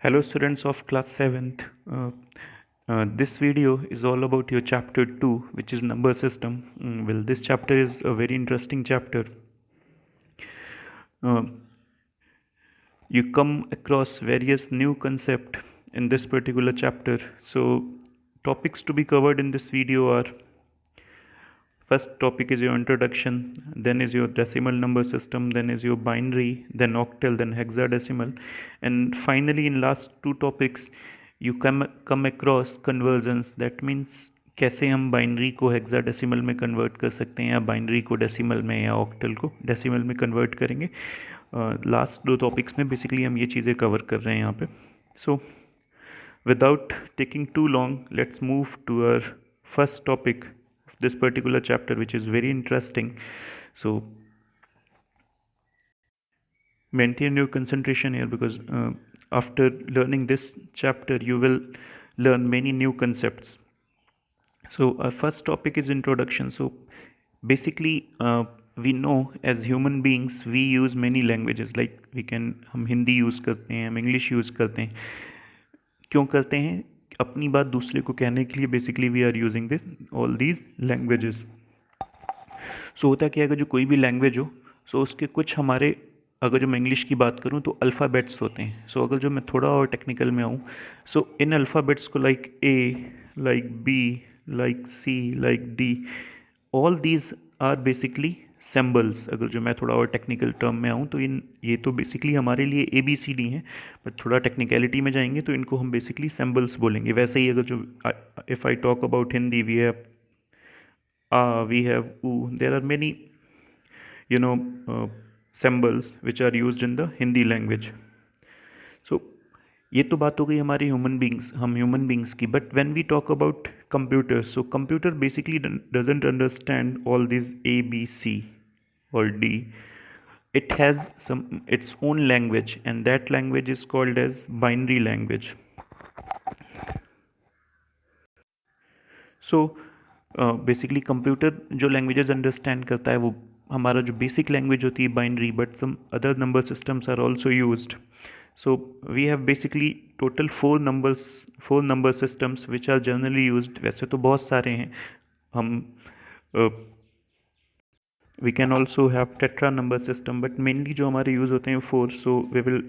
Hello students of class 7th. This video is all about your chapter 2, which is number system. Well, this chapter is a very interesting chapter. Uh, you come across various new concept in this particular chapter. So topics to be covered in this video are: first topic is your introduction, then is your decimal number system, then is your binary, then octal, then hexadecimal, and finally in last two topics you come across conversions. That means कैसे हम binary को hexadecimal में convert कर सकते हैं, या binary को decimal में, या ऑक्टल को डेसिमल में कन्वर्ट करेंगे. लास्ट दो टॉपिक्स में बेसिकली हम ये चीज़ें कवर कर रहे हैं यहाँ पे. सो without taking too long, let's move to our first topic of this particular chapter, which is very interesting. So maintain your concentration here, because after learning this chapter you will learn many new concepts. So our first topic is introduction. So basically we know as human beings we use many languages, like we can, हम Hindi use करते हैं, हम English use करते हैं. क्यों करते हैं? अपनी बात दूसरे को कहने के लिए basically we are using this all these languages. So होता क्या है, अगर जो कोई भी लैंग्वेज हो, सो उसके कुछ हमारे, अगर जो मैं इंग्लिश की बात करूँ तो अल्फ़ाबेट्स होते हैं. सो अगर जो मैं थोड़ा और टेक्निकल में आऊँ, सो इन अल्फ़ाबेट्स को like A, like B, like C, like D, all these are basically symbols. अगर जो मैं थोड़ा और टेक्निकल टर्म में आऊँ तो ये तो बेसिकली हमारे लिए ए बी सी डी हैं, बट थोड़ा टेक्निकलिटी में जाएंगे तो इनको हम बेसिकली सिम्बल्स बोलेंगे. वैसे ही अगर जो if I talk about Hindi, we have u. There are many, symbols which are used in the Hindi language. So ये तो बात हो गई हमारी ह्यूमन बींग्स की. But when we talk about computer, so computer basically doesn't understand all this A B C और D. It has its own language, and that language is called as binary language. So basically computer जो languages understand करता है वो हमारा जो basic language होती है binary, but some other number systems are also used. So we have basically total four number systems which are generally used. वैसे तो बहुत सारे हैं. हम we can also have tetra number system, but mainly जो हमारे यूज़ होते हैं four. So we will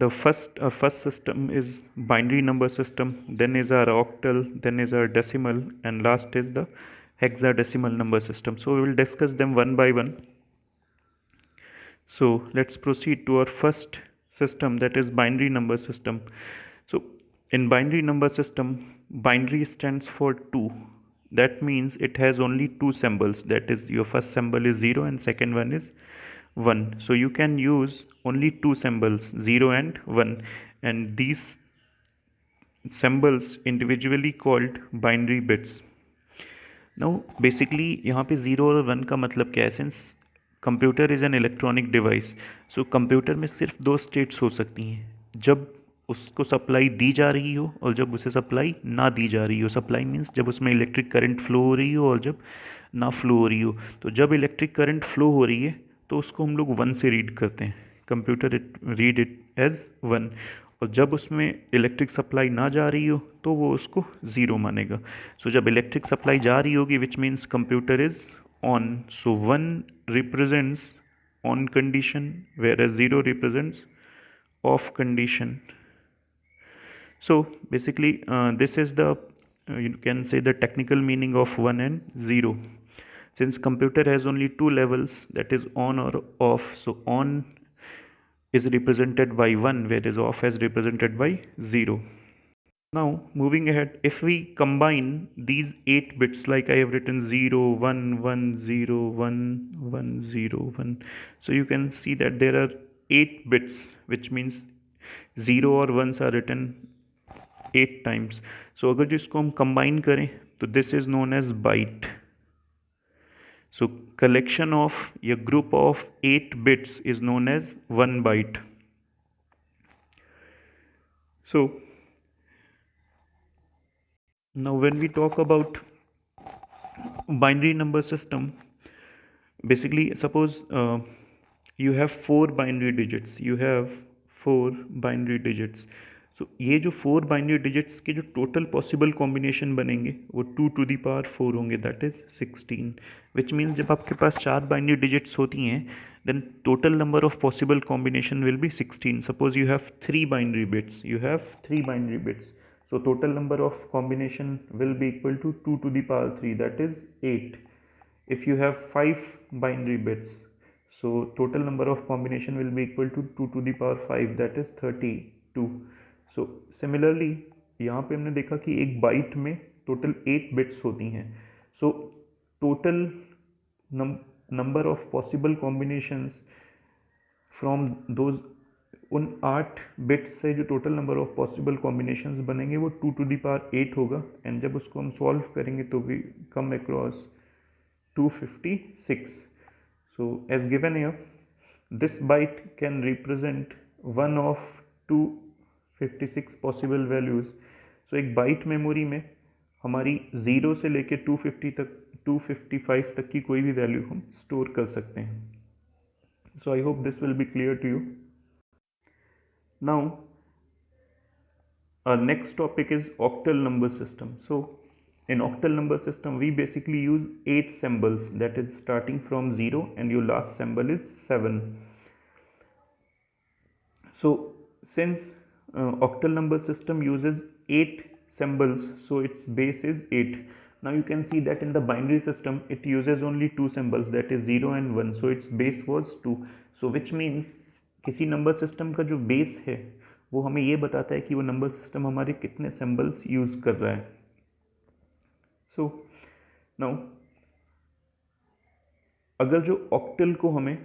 the first system is binary number system, then is our octal, then is our decimal, and last is the hexadecimal number system. So we will discuss them one by one. So let's proceed to our first system, that is binary number system. So in binary number system, binary stands for 2. That means it has only two symbols, that is your first symbol is 0 and second one is 1. So you can use only two symbols, 0 and 1, and these symbols individually called binary bits. Now basically यहाँ पे 0 और 1 का मतलब क्या है? Since computer is an electronic device, so computer में सिर्फ दो स्टेट्स हो सकती हैं, जब उसको सप्लाई दी जा रही हो और जब उसे सप्लाई ना दी जा रही हो. सप्लाई मीन्स जब उसमें इलेक्ट्रिक करंट फ्लो हो रही हो और जब ना फ्लो हो रही हो. तो जब इलेक्ट्रिक करंट फ्लो हो रही है तो उसको हम लोग 1 से रीड करते हैं, कंप्यूटर रीड इट एज 1. और जब उसमें इलेक्ट्रिक सप्लाई ना जा रही हो तो वो उसको 0 मानेगा. सो जब इलेक्ट्रिक सप्लाई जा रही होगी, which means computer is on. So 1 represents on condition, whereas 0 represents off condition. So basically this is the you can say the technical meaning of 1 and 0. Since computer has only two levels, that is on or off, so on is represented by 1, whereas off is represented by 0. Now moving ahead, if we combine these 8 bits, like I have written 0 1 1 0 1 1 0 1, so you can see that there are 8 bits, which means 0 और 1s are written 8 times. So अगर जो इसको हम combine करें तो this is known as byte. So collection of a group of 8 bits is known as 1 byte. So now when we talk about binary number system, basically suppose you have 4 binary digits. You have 4 binary digits. सो ये जो 4 binary digits के जो total possible combination बनेंगे वो 2 to the power 4 होंगे, that is 16, which means जब आपके पास 4 binary digits होती हैं then total number of possible combination will be 16. Suppose you have 3 binary bits, so total number of combination will be equal to 2 to the power 3, that is 8. If you have 5 binary bits, so total number of combination will be equal to 2 to the power 5, that is 32. So similarly यहाँ पे हमने देखा कि एक bite में total 8 bits होती हैं, so total number of possible combinations from those, उन 8 बिट्स से जो total number of possible combinations बनेंगे वो 2 to the power 8 होगा, एंड जब उसको हम सॉल्व करेंगे तो we come across 256. So as given here, this byte can represent one of 256 possible values. So एक बाइट मेमोरी में हमारी 0 से लेके 255 तक की कोई भी वैल्यू हम स्टोर कर सकते हैं. So I hope this will be clear to you. Now our next topic is octal number system. So in octal number system we basically use 8 symbols, that is starting from 0 and your last symbol is 7. So since octal number system uses 8 symbols, so its base is 8. Now you can see that in the binary system it uses only 2 symbols, that is 0 and 1, so its base was 2. So which means किसी number system का जो base है वो हमें ये बताता है कि वो नंबर सिस्टम हमारे कितने सिंबल्स यूज कर रहा है. सो नाउ अगर जो ऑक्टल को हमें,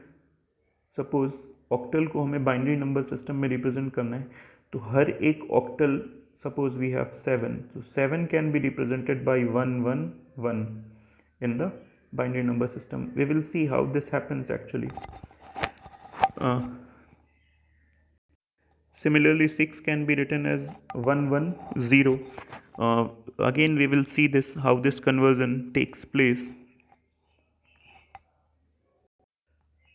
सपोज ऑक्टल को हमें बाइनरी नंबर सिस्टम में रिप्रेजेंट करना है, तो हर एक octal, suppose we have 7, so 7 can be represented by 111 in the binary number system. We will see how this happens actually. Similarly 6 can be written as 110. Again we will see this, how this conversion takes place.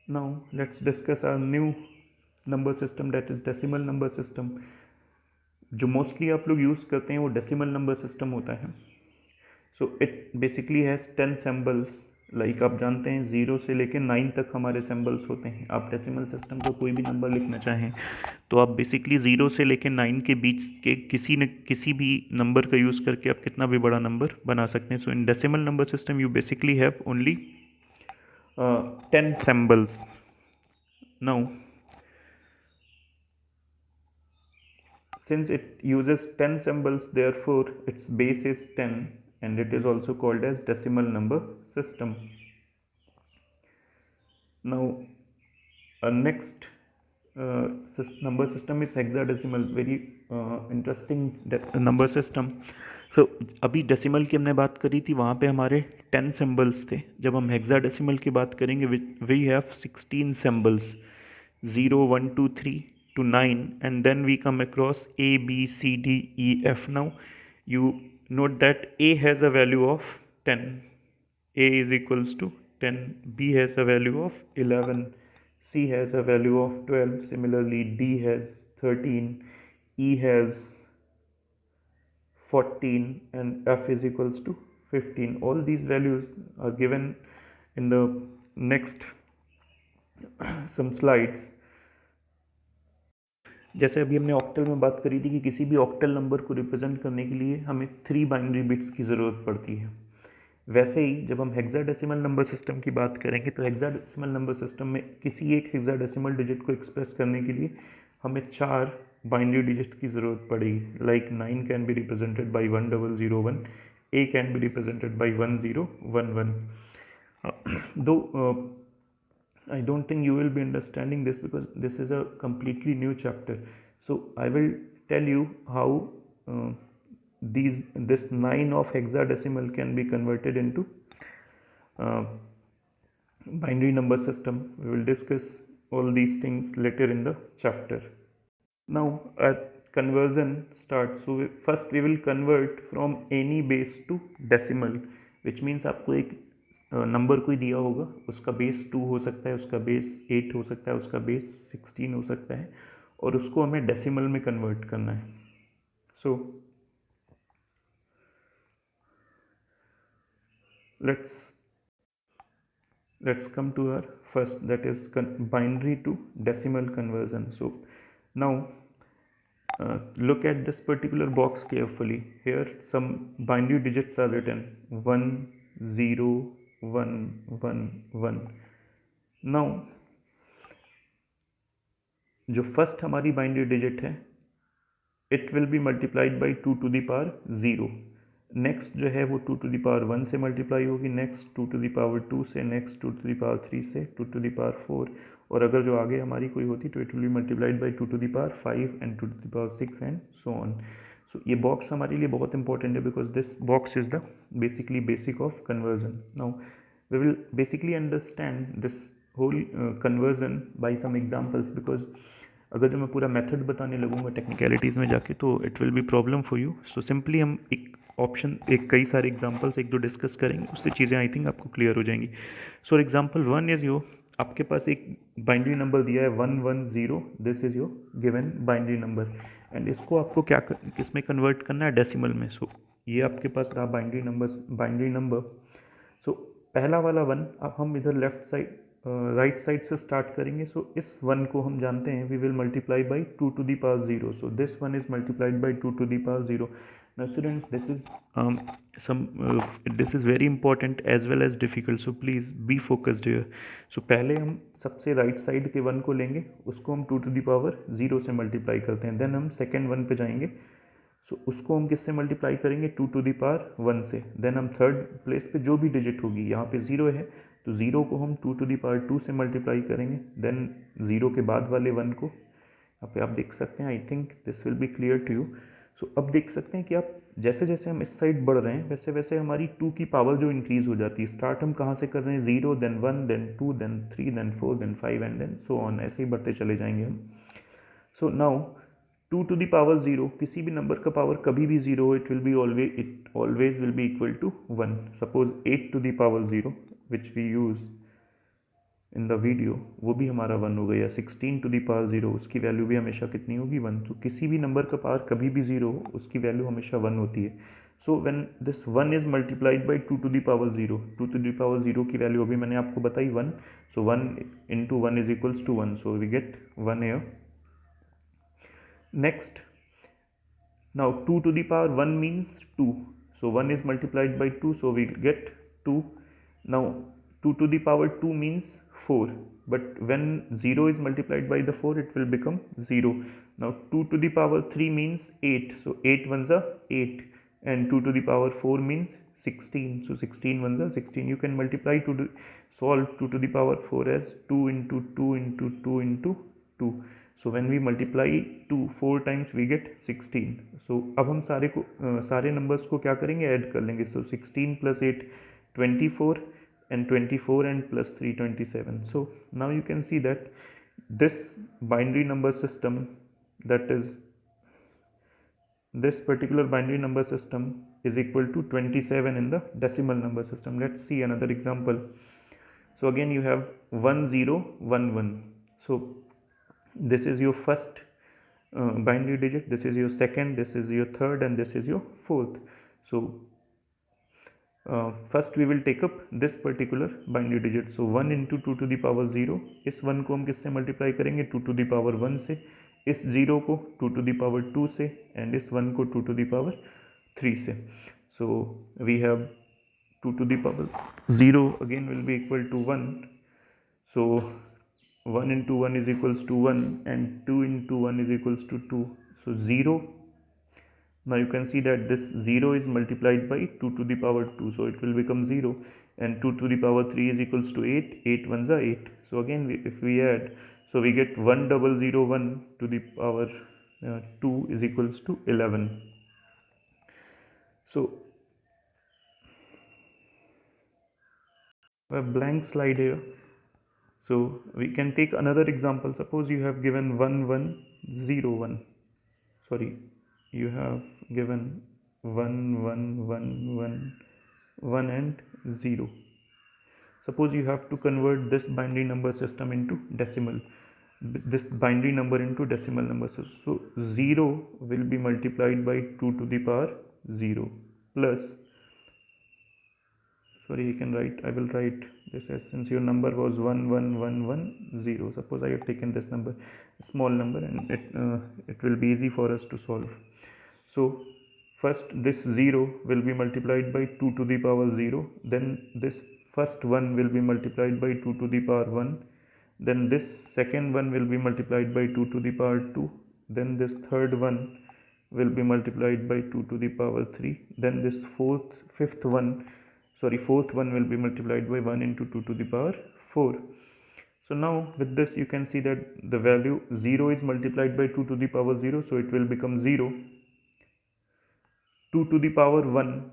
Now let's discuss our new number system, that is decimal number system. जो mostly आप लोग use करते हैं वो decimal number system होता है. So it basically has 10 symbols, like आप जानते हैं 0 से लेकर 9 तक हमारे सिंबल्स होते हैं. आप डेसिमल सिस्टम का कोई भी नंबर लिखना चाहें तो आप बेसिकली 0 से लेकर 9 के बीच के किसी भी नंबर का यूज़ करके आप कितना भी बड़ा नंबर बना सकते हैं. So in decimal number system you basically have only 10 symbols. Now since it uses 10 symbols, therefore its base is 10 and it is also called as decimal number system. Now our next number system is hexadecimal, very interesting number system. So अभी decimal की हमने बात करी थी, वहाँ पे हमारे 10 symbols थे. जब हम हेक्साडेसिमल की बात करेंगे we have 16 symbols, 0 1 2 3 to 9, and then we come across A, B, C, D, E, F. Now you note that A has a value of 10, A is equals to 10, B has a value of 11, C has a value of 12, similarly D has 13, E has 14, and F is equals to 15. All these values are given in the next some slides. जैसे अभी हमने octal में बात करी थी कि किसी भी ऑक्टल नंबर को रिप्रेजेंट करने के लिए हमें 3 बाइनरी बिट्स की ज़रूरत पड़ती है, वैसे ही जब हम हेक्साडेसिमल नंबर सिस्टम की बात करेंगे तो हेक्साडेसिमल नंबर सिस्टम में किसी एक हेक्साडेसिमल डिजिट को एक्सप्रेस करने के लिए हमें 4 बाइनरी डिजिट की ज़रूरत पड़ेगी. Like 9 can be represented by 1001, A can be represented by 1011. दो I don't think you will be understanding this because this is a completely new chapter. So I will tell you how this 9 of hexadecimal can be converted into binary number system. We will discuss all these things later in the chapter. Now a conversion starts. So first we will convert from any base to decimal, which means आपको एक number कोई दिया होगा, उसका base 2 हो सकता है, उसका बेस 8 हो सकता है, उसका बेस 16 हो सकता है, और उसको हमें डेसिमल में कन्वर्ट करना है. So let's come to our first, that is binary to decimal conversion. So now look at this particular box carefully. Here some binary digits are written: 1 0 1 1 1. now जो फर्स्ट हमारी बाइनरी डिजिट है, it will be multiplied by 2 to the power 0. Next जो है वो 2 to the power 1 से multiply होगी, next 2 to the power 2 से, next 2 to the power 3 से, 2 टू द पावर 4, और अगर जो आगे हमारी कोई होती तो it will be multiplied by 2 to the power 5 and 2 to the power 6 and so on. So ये बॉक्स हमारे लिए बहुत इंपॉर्टेंट है because this box is the basically basic of conversion. Now we will basically understand this whole conversion by some examples, because अगर जो मैं पूरा method बताने लगूंगा टेक्निकलिटीज़ में जाके तो it will B problem for you. So simply हम एक कई सारे एग्जांपल्स एक दो डिस्कस करेंगे, उससे चीज़ें आई थिंक आपको क्लियर हो जाएंगी. सो एग्जांपल 1 इज़ योर, आपके पास एक बाइनरी नंबर दिया है 110. This is your given binary number and इसको आपको क्या किस में कन्वर्ट करना है, डेसिमल में. सो ये आपके पास रहा बाइनरी नंबर. सो पहला वाला 1, अब हम इधर लेफ्ट साइड राइट साइड से स्टार्ट करेंगे. सो इस 1 को हम जानते हैं we will multiply by 2 to the power 0. So this 1 is multiplied by 2 to the power 0. Now students, this is very important as well as difficult, so please be focused here. So पहले हम सबसे right side के 1 को लेंगे, उसको हम 2 to the power 0 से multiply करते हैं. देन हम सेकेंड 1 पे जाएंगे. सो उसको हम किससे मल्टीप्लाई करेंगे, 2 टू द पावर 1 से. देन हम थर्ड प्लेस पे जो भी डिजिट होगी, यहाँ पे 0 है तो 0 को हम 2 टू द पावर 2 से मल्टीप्लाई करेंगे. देन 0 के बाद वाले 1 को यहाँ पे आप देख सकते हैं. I think this will be clear to you. So अब देख सकते हैं कि आप जैसे जैसे हम इस साइड बढ़ रहे हैं वैसे वैसे हमारी 2 की पावर जो इंक्रीज हो जाती है. स्टार्ट हम कहाँ से कर रहे हैं, 0, then 1, then 2, then 3, then 4, then 5 and then so on, ऐसे ही बढ़ते चले जाएंगे हम. So now 2 to the power 0, किसी भी नंबर का पावर कभी भी 0 हो, it always will be equal to 1. Suppose 8 to the power 0 which we use in the video, वो भी हमारा 1 हो गया. 16 टू द पावर 0, उसकी वैल्यू भी हमेशा कितनी होगी, 1. तो किसी भी नंबर का पावर कभी भी 0 हो, उसकी वैल्यू हमेशा 1 होती है. So when this 1 is multiplied by 2 to the power 0, 2 to the power 0 की वैल्यू अभी मैंने आपको बताई 1. So 1 into 1 is equals to 1, so we get 1 here. Next, now 2 to the power 1 means 2. So 1 is multiplied by 2, so we get 2. Now 2 to the power 2 means 4. But when 0 is multiplied by the 4, it will become 0. Now 2 to the power 3 means 8. So 8 ones are 8. And 2 to the power 4 means 16. So 16 ones are 16. You can multiply solve 2 to the power 4 as 2 into 2 into 2 into 2. So when we multiply 2 4 times we get 16. So अब हम सारे numbers को क्या करेंगे, add कर लेंगे. सो 16 plus 8 24 and 24 and plus 3 27. So now you can see that this binary number system, that is this particular binary number system is equal to 27 in the decimal number system. Let's see another example. So again you have 1011. So this is your first binary digit, this is your second, this is your third, and this is your fourth. So first we will take up this particular binary digit. So 1 into 2 to the power 0, इस 1 को हम किससे multiply करेंगे, 2 to the power 1 से, इस 0 को 2 to the power 2 से, and इस 1 को 2 to the power 3 से. So we have 2 to the power 0 again will be equal to 1. So 1 into 1 is equals to 1 and 2 into 1 is equals to 2. So 0. Now you can see that this 0 is multiplied by 2 to the power 2. So it will become 0, and 2 to the power 3 is equals to 8. 8 ones are 8. So again if we add, so we get 1001 to the power 2 is equals to 11. So a blank slide here. So we can take another example. Suppose you have given 1101. Sorry, you have given 1 and 0. Suppose you have to convert this binary number system into decimal. this binary number into decimal number. So 0 will be multiplied by 2 to the power 0 plus, sorry, I will write this as, since your number was 11110, suppose I have taken this number, small number, and it will be easy for us to solve. So first this 0 will be multiplied by 2 to the power 0, then this first one will be multiplied by 2 to the power 1, then this second one will be multiplied by 2 to the power 2, then this third one will be multiplied by 2 to the power 3, then this fourth one will be multiplied by 1 into 2 to the power 4. So now with this you can see that the value 0 is multiplied by 2 to the power 0, so it will become 0. 2 to the power 1,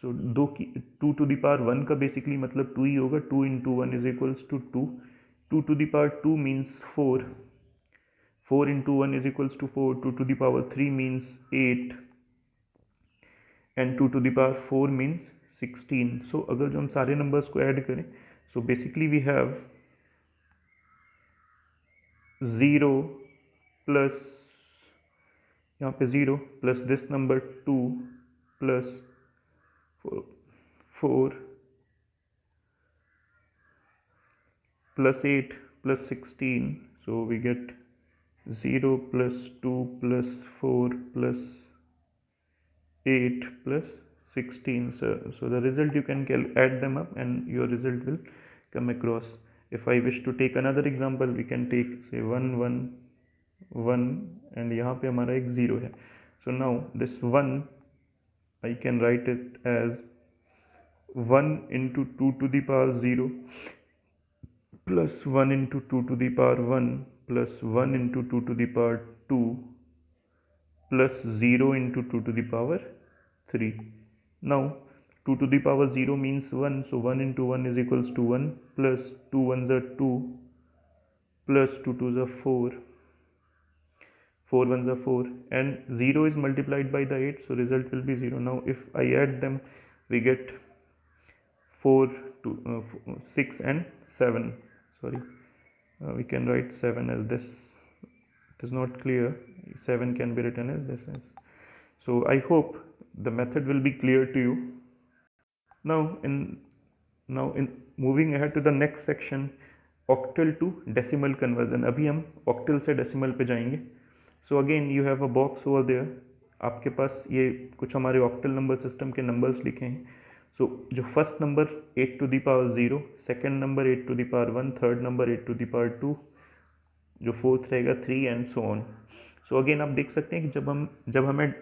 so 2 to the power 1 का basically मतलब 2 ही होगा, 2 into 1 is equals to 2, 2 to the power 2 means 4, 4 into 1 is equals to 4, 2 to the power 3 means 8, and 2 to the power 4 means 16. So अगर जो हम सारे numbers को add करें, so basically we have 0 plus, यहाँ पे 0 plus this number 2 plus 4 plus 8 plus 16, so we get 0 plus 2 plus 4 plus 8 plus 16. So the result you can add them up and your result will come across. If I wish to take another example, we can take say 1 1 1 and यहाँ पे हमारा एक 0 है. So now this 1 I can write it as 1 into 2 to the power 0 plus 1 into 2 to the power 1 plus 1 into 2 to the power 2 plus 0 into 2 to the power 3. Now 2 to the power 0 means 1, so 1 into 1 is equals to 1 plus 2 ones are 2 plus 2 twos are 4, 4 ones are 4, and 0 is multiplied by the 8, so result will be 0. Now if I add them, we get 4 to 6 and 7, sorry, we can write 7 as this, it is not clear, 7 can be written as this as. So I hope the method will be clear to you. Now in moving ahead to the next section, octal to decimal conversion. अभी हम octal से decimal पे जाएंगे. So again you have a box over there. आपके पास ये कुछ हमारे octal number system के numbers लिखे हैं. So जो first number 8 to the power 0, second number 8 to the power 1, third number 8 to the power 2, जो फोर्थ रहेगा 3 and so on. So again आप देख सकते हैं कि जब हमें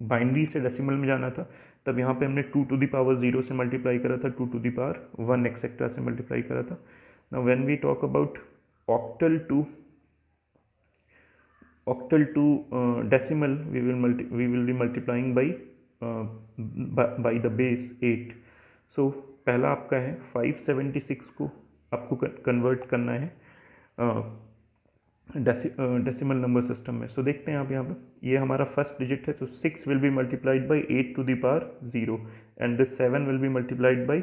बाइनरी से डेसिमल में जाना था, तब यहाँ पे हमने 2 टू द पावर 0 से मल्टीप्लाई करा था, 2 टू द पावर 1 एक्सेट्रा से मल्टीप्लाई करा था. Now when we talk about octal to decimal, we will be multiplying by the base 8. So पहला आपका है 576 को आपको कन्वर्ट करना है डेसिमल नंबर सिस्टम में. सो देखते हैं आप यहाँ पे, ये हमारा फर्स्ट डिजिट है, तो 6 will be multiplied by 8 to the power 0, and this 7 will be multiplied by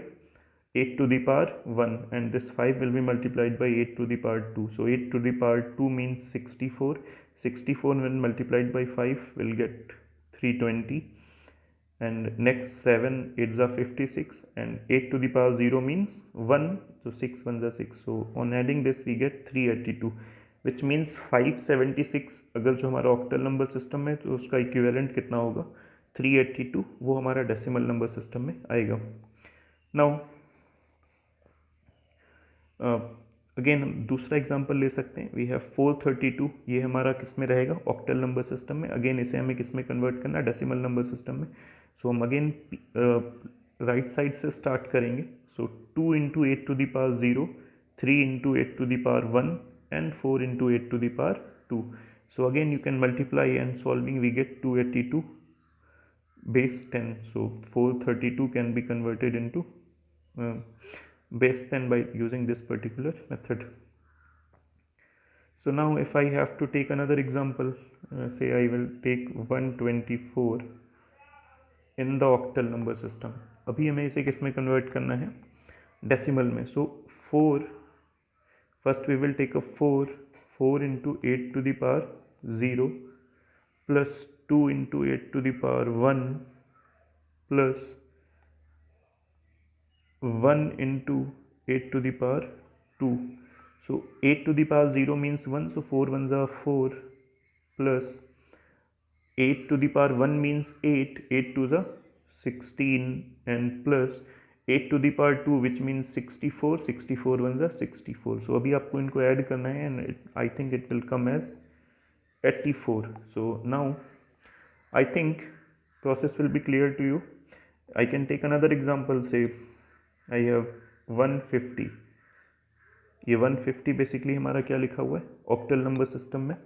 8 to the power 1, and this 5 will be multiplied by 8 to the power 2. So 8 to the power 2 means 64. 64 when multiplied by 5 will get 320, and next 7 8s are 56, and 8 to the power 0 means 1, so 6 ones are 6. So on adding this we get 382, which means 576 अगर जो हमारा octal number system है तो उसका equivalent कितना होगा 382, वो हमारा डेसिमल नंबर सिस्टम में आएगा. नाउ अगेन हम दूसरा एग्जांपल ले सकते हैं. वी हैव 432, ये हमारा किस में रहेगा ऑक्टल नंबर सिस्टम में. अगेन इसे हमें किस में कन्वर्ट करना है डेसिमल नंबर सिस्टम में. सो हम अगेन राइट साइड से स्टार्ट करेंगे. So 2 into 8 to the power 0, 3 into 8 to the power 1 and 4 into 8 to the power 2. So again you can multiply and solving we get 282 base 10. So 432 can be converted into base 10 by using this particular method. So now if I have to take another example, say I will take 124 in the octal number system. अभी हमें इसे किस में convert करना है decimal में. सो 4 first we will take a 4 into 8 to the power 0 plus 2 into 8 to the power 1 plus 1 into 8 to the power 2. So 8 to the power 0 means 1, so 4 ones are 4 plus 8 to the power 1 means 8, 8 2s are 16 and plus 8 to the power 2 which means 64, 64 ones are 64. So अभी आपको इनको add करना है and I think it will come as 84. So now I think process will be clear to you. I can take another example, say I have 150. ये 150 basically हमारा क्या लिखा हुआ है ऑक्टल नंबर सिस्टम में,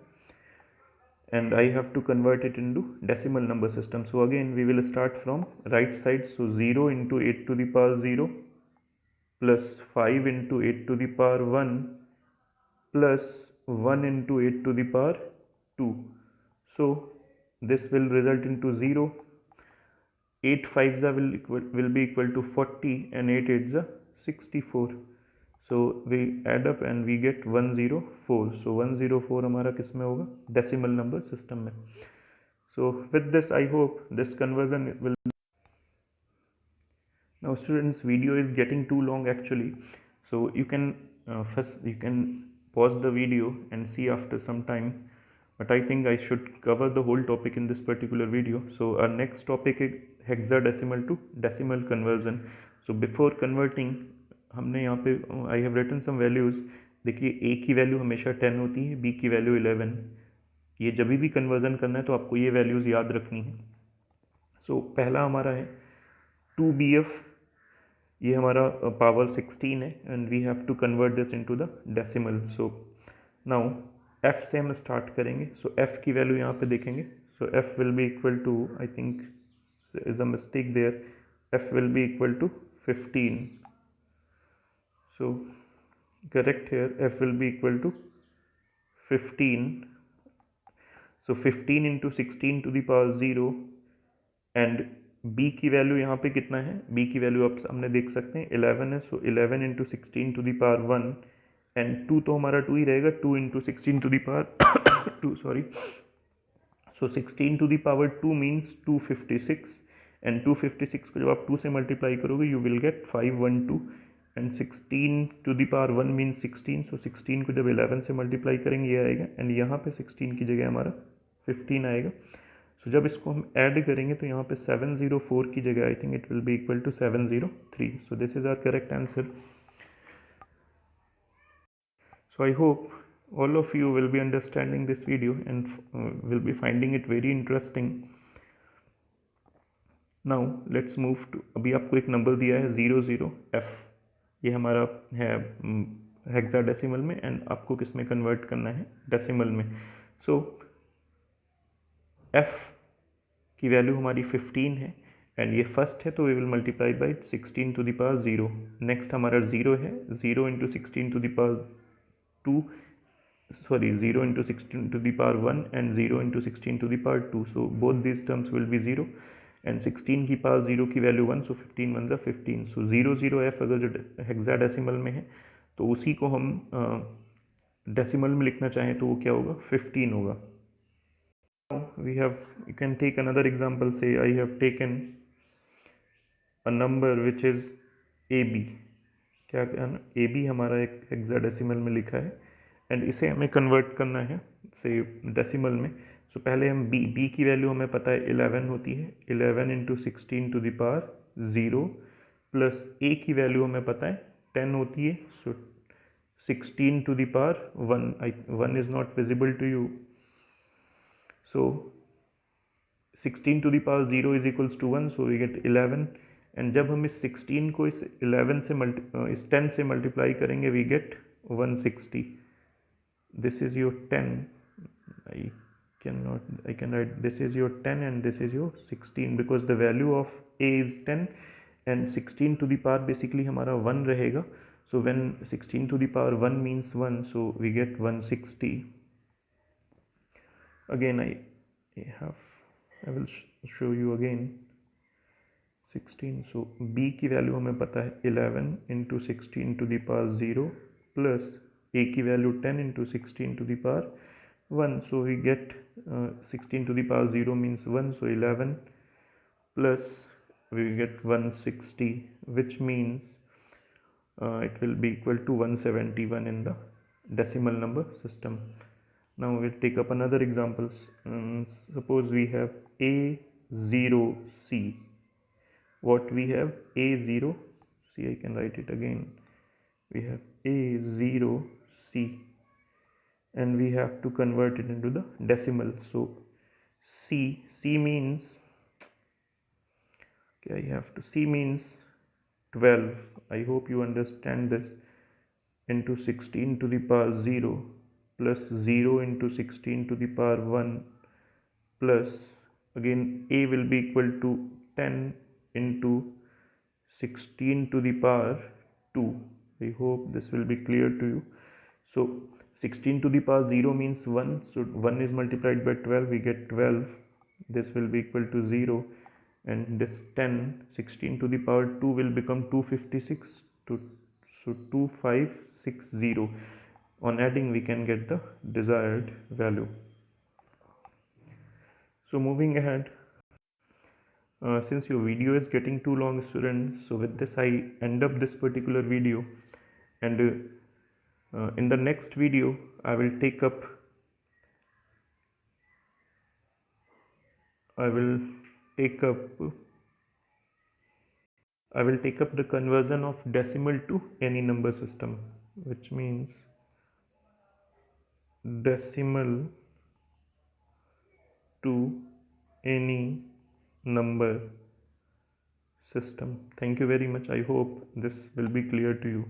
and I have to convert it into decimal number system. So again we will start from right side. So 0 into 8 to the power 0 plus 5 into 8 to the power 1 plus 1 into 8 to the power 2. So this will result into 0. 8 5s will be equal to 40 and 8 8s are 64. So we add up and we get 104. So 104 हमारा किस में होगा decimal number system में. So with this I hope this conversion will. Now students, video is getting too long actually, so you can first you can pause the video and see after some time, but I think I should cover the whole topic in this particular video. So our next topic is hexadecimal to decimal conversion. So before converting हमने यहाँ पे I have written some values. देखिए a की value हमेशा 10 होती है, b की value 11. ये जब भी कन्वर्जन करना है तो आपको ये वैल्यूज़ याद रखनी है. सो पहला हमारा है 2bf, ये हमारा पावर 16 है and we have to convert this into the decimal. So now f से हम स्टार्ट करेंगे. सो f की वैल्यू यहाँ पे देखेंगे. So f will be equal to, I think is a mistake there, f will be equal to 15. So correct here, f will be equal to 15. So 15 into 16 to the power 0 and b की value यहाँ पे कितना है, b की value आप सामने देख सकते हैं 11 है. So 11 into 16 to the power 1 and 2 तो हमारा 2 ही रहेगा, 2 into 16 to the power 2 sorry. So 16 to the power 2 means 256 and 256 को जब आप 2 से मल्टीप्लाई करोगे you will get 512 and 16 to the power 1 means 16. So 16 को जब 11 से मल्टीप्लाई करेंगे ये आएगा एंड यहाँ पे 16 की जगह हमारा 15 आएगा. सो जब इसको हम ऐड करेंगे तो यहाँ पे 704 की जगह I think it will be equal to 703. So this is our correct answer. So I hope all of you will be understanding this video and will be finding it very interesting. Now let's move to, अभी आपको एक number दिया है 00f, ये हमारा है hexadecimal में and आपको किस में कन्वर्ट करना है डेसिमल में. सो f की वैल्यू हमारी 15 है एंड ये फर्स्ट है तो we will multiply by 16 to the power 0. Next हमारा 0 है, 0 into 16 to the power 2 sorry 0 into 16 to the power 1 and 0 into 16 to the power 2. So both this terms will be 0 and 16 की power 0 की value 1. सो 15 1 ज़ा 15. सो 00f अगर जो hexadecimal में है तो उसी को हम डेसिमल में लिखना चाहें तो वो क्या होगा 15 होगा. We have, you can take another example. Say I have taken a number which is AB. क्या AB हमारा एक हेक्साडेसिमल में लिखा है एंड इसे हमें कन्वर्ट करना है से डेसिमल में. सो पहले हम B की वैल्यू हमें पता है 11 होती है, 11 into 16 to the power 0 plus A की वैल्यू हमें पता है 10 होती है. So 16 to the power 1 is not visible to you. So 16 to the power 0 is equals to 1, so we get 11 and जब हम इस 16 को इस 11 से इस 10 से मल्टीप्लाई करेंगे we get 160. This is your 10, I can write this is your 10 and this is your 16 because the value of a is 10 and 16 to the power basically हमारा 1 रहेगा. So when 16 to the power 1 means 1, so we get 160. Again I will show you again 16. So b की value हमें पता है 11 into 16 to the power 0 plus a की value 10 into 16 to the power 1, so we get 16 to the power 0 means 1, so 11 plus we get 160, which means it will be equal to 171 in the decimal number system. Now we'll take up another examples. Suppose we have A0C. What we have? A0, see, I can write it again. We have A0C and we have to convert it into the decimal. So C means, okay, I have to, C means 12. I hope you understand this. Into 16 to the power 0 plus 0 into 16 to the power 1 plus, again, a will be equal to 10 into 16 to the power 2. I hope this will be clear to you. So 16 to the power 0 means 1, so 1 is multiplied by 12, we get 12. This will be equal to 0, and this 10, 16 to the power 2 will become 256 to, so 2560. On adding we can get the desired value. So moving ahead, since your video is getting too long, students, so with this I end up this particular video, and in the next video I will take up I will take up the conversion of decimal to any number system, which means decimal to any number system. Thank you very much. I hope this will be clear to you.